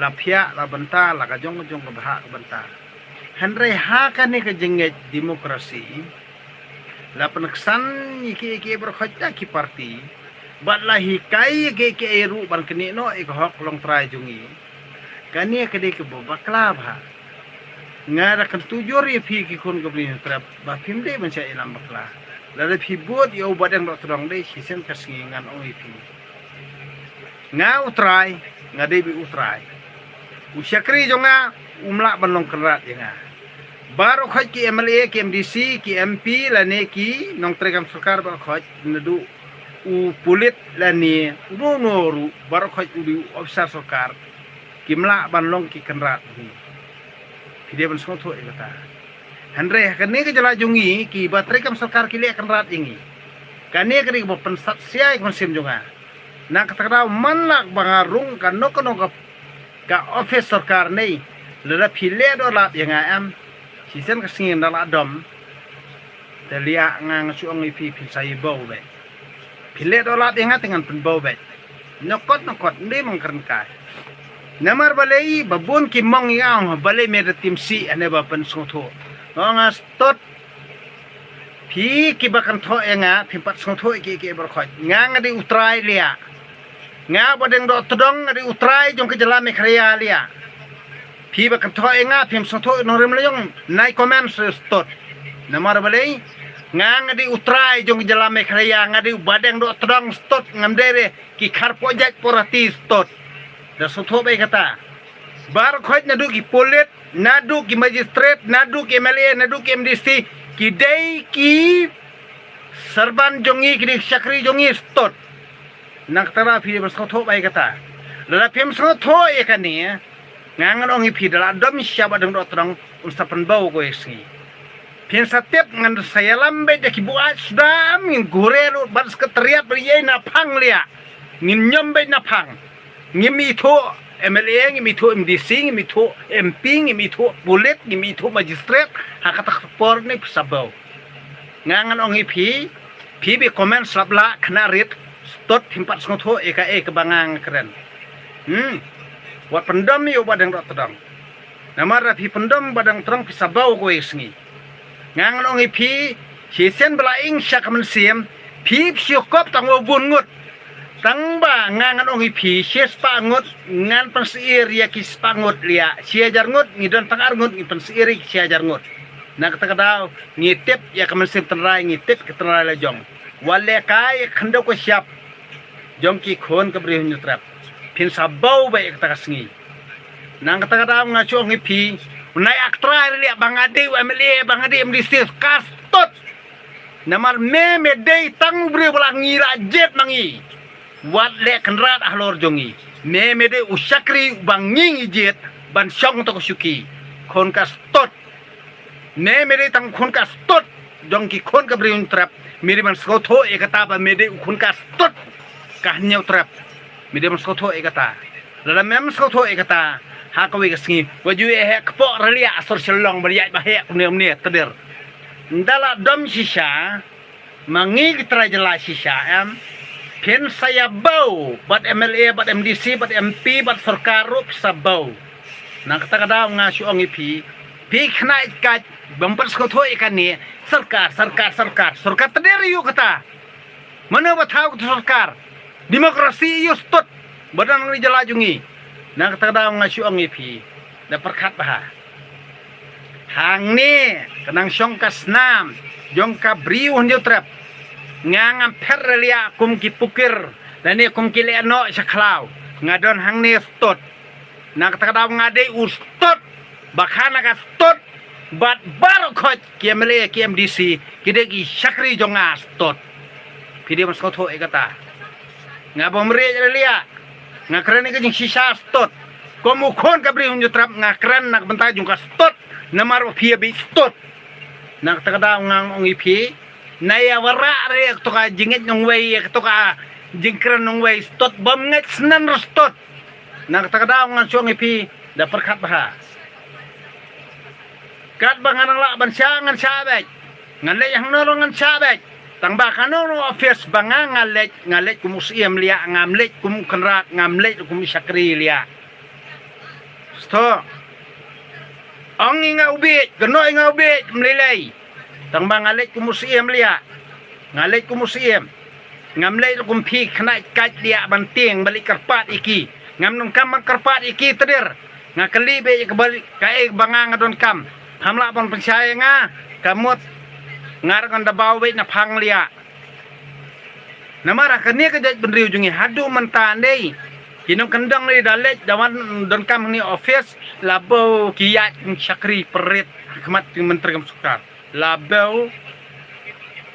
la pia la benta la ka jong ka bah ka benta Henry ha kan ni ka jenget demokrasi la peneksan iki berkhotja ki parti bat la hikai ke eru ban kini no ik hok long trai jungi kani ke de ke bakla ba ngara kan tujur ya phi ki khon gobli trap ba phimde ban cha ilam bakla la de phi bot yo badang dok trong de sisen kasngi ngan oi phi nga utrai nga de bi utrai usyakri jonga umla ban long kerat ya baru khoj ki MLA ki MDC ki MP la ne ki nong tregam sarkar ba khoj nadu u pulit la ni noru baru khoj u officer sarkar ki mla ban long ki kenrat ni dia ban song tho kata Andre kan ne ke jala jungi ki ba tregam sarkar ki le kenrat ingi kan ne ke bo pensat sia kon sim jonga na kata man lak bangarung kan no ka office sarkar nei la phile do la yang am sisen kasingin dala dom telia ngang suong ipi sai bau be pile dolat yang dengan pen bau be nokot ndi mangkern kai namar balei babun ki mong yang balei mer tim si ane ba pen sotho nga stot pi ki bakan tho enga pimpat sotho ki berkhot nga di utrai lia nga bodeng do todong di utrai jong ke jala me khria lia phi ba kan tho enga phim so tho no rem leyong nai comment stot namar balei nga di utrai jong jala me khaya nga di badeng do todong stot ngamdere ki khar project porati stot da so tho bai kata bar khoj nadu ki polit nadu ki magistrate nadu ki MLA nadu ki MDC ki dei ki serban jongi ki sakri jongi stot nak tara phi ba so tho bai kata la phim so tho ekani ngangan ong ipi dala dom siapa dong do terang unsapan bau ko isi pin satep ngan saya lambe de ki buat sudah min gorelo bas keteriat beriye na phang lia ngin nyombe na phang ngimi tho MLA ngimi tho MDC ngimi tho MP ngimi tho bulet ngimi tho magistrate hakata por ni sabau ngangan ong ipi be komen slabla kena rit stot himpat songtho eka kebangang keren wat pendam yo badang rot tedang namara phi pendam badang terang pisabau ko isngi ngang ong phi sisen belaing syak mensim phi syukop tang bun ngut tang ba ngang ong phi ses pa ngut ngan pensiir ya kis pangut lia siajar ngut ngidon tangar ngut ngi pensiir siajar ngut nak takadau ngitip ya kemensim tenrai ngitip ke tenrai lejong wale kai khando ko siap jong ki khon ke bri nyutrap pin sabau baik kata kasngi nang kata kata ngaco ngipi nai aktra lia bangade MLA bangade MDC kastot namar me dei tang bre belangi rajet mangi wat le kenrat ahlor jongi me dei usakri banging jet ban syong to syuki kon kastot me dei tang kon kastot jongki kon ke bre trap miri ban skotho e kata ba me dei kon kastot kah nyau trap midem skotho ekata dalam mem skotho ekata ha kawi kasngi waju he kpo relia asor selong beriat bahaya kunem teder ndala dom sisa mangi kitra jela sisa am pen saya bau bat MLA bat MDC bat MP bat sarkarup sabau nang kata kada ngasu ongi pi khna ikat bamper skotho ekani sarkar teder yu kata mana bathau sarkar demokrasi yustot badan ni jalajungi nak tadang ngasu ang ipi da perkat bah hang ni kenang syong kasnam jong ka briu hunjo trap ngangam perlia kum ki pukir dan ni kum ki leno saklau ngadon hang ni stot nak tadang ngade ustot bakhana ka stot bat baru khot ki MLA ki MDC kidegi sakri jonga stot pidi mas kotho ekata nga bomre lia nga keren ke jing sisa stot komu khon kabri hunjo trap nga keren nak benta jung ka stot namar phia bi stot nak takada ngang ong ipi naya wara re to ka jinget nong wei to ka jingkren nong wei stot bom nget snan stot nak takada ngang chong ipi da perkat bah kat bangan la ban ngan sabek ngan le yang nolong ngan sabek tang ba kano no office banga ngalet kumus iem lia ngamlet kum kenrat ngamlet kum sakri lia sto ang inga ubit gano inga ubit mlilay tang bangalit ko museum liya ngalit ko museum ngamlay ko kumpi kana kat liya banting balik karpat iki ngam nung kam karpat iki tedir nga kalibe ka balik kae banga don kam hamla pon percaya nga kamot ngar kan dabawi na panglia namara kania ka det benriu jungi hadu mentandai kinong kendang ni dalet dawan don kam ni office labo kiat syakri perit khmat menteri kam sukar labo